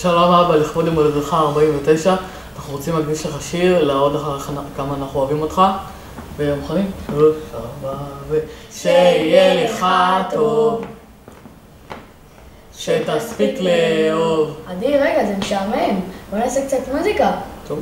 שלום אבא, לכבוד יום הולדתך 49, אנחנו רוצים להקדיש לך שיר לעוד אחר כמה אנחנו אוהבים אותך. ומוכנים? 3, 4 שיהיה לך טוב, שתספיק לאהוב. עדי, רגע, זה משעמם. בוא נעשה קצת מוזיקה. טוב.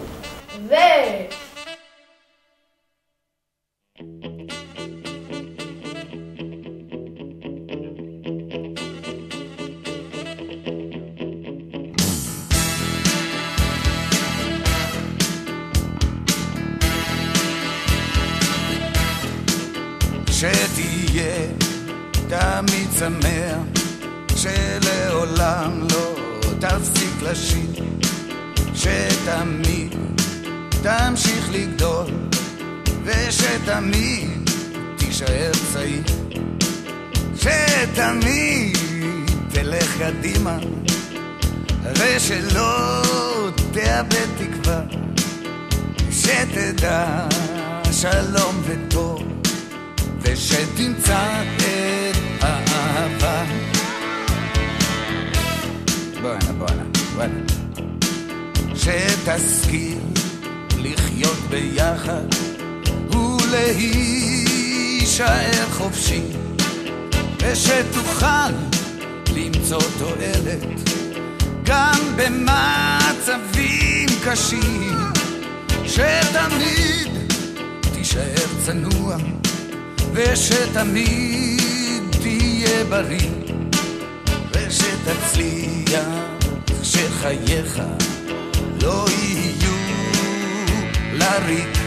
שתהיה תמיד שמח, שלעולם לא תפסיק לשיר, שתמיד תמשיך לגדול, ושתמיד תישאר צעיר, שתמיד תלך קדימה, ושלא תאבד תקווה, שתדע שלום וטוב, ושתמצא את האהבה. בואנה שתשכיל לחיות ביחד ולהישאר חופשי, ושתוכל למצוא תועלת גם במצבים קשים, שתמיד תישאר צנוע, ושתמיד תהיה בריא, ושתצליח שחייך לא יהיו לריק,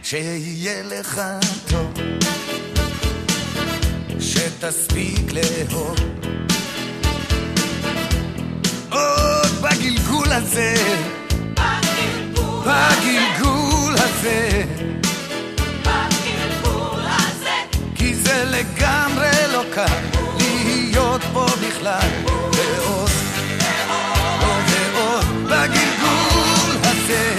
שיהיה לך טוב, שתספיק לאהוב עוד בגלגול הזה, בגלגול הזה, כי זה לגמרי לא קל להיות פה בכלל, ועוד ועוד בגלגול הזה,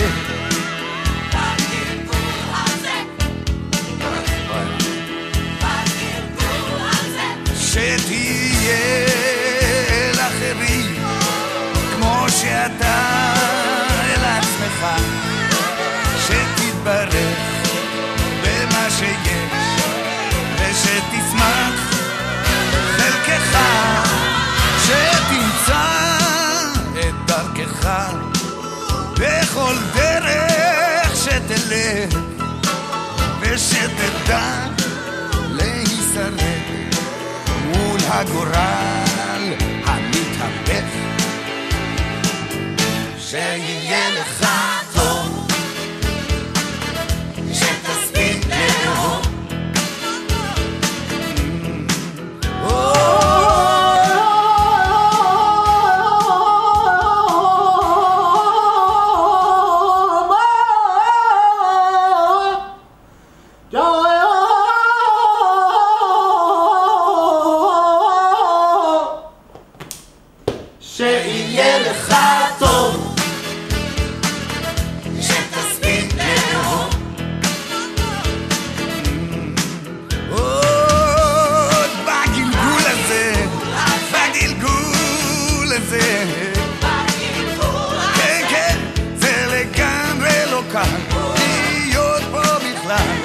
שתהיה לאחרים כמו שאתה אל עצמך, שתתברך במה שיש, ושתשמח חלקך, שתמצא את דרכך בכל דרך שתלך, ושתדע להישרד מול הגורל המתהפך, שיהיה לך טוב, שתספיק לאהוב שיהיה לך טוב, שתספיק לאהוב עוד בגלגול הזה, בגלגול הזה, כן, כן, זה לגמרי לא קל להיות פה בכלל,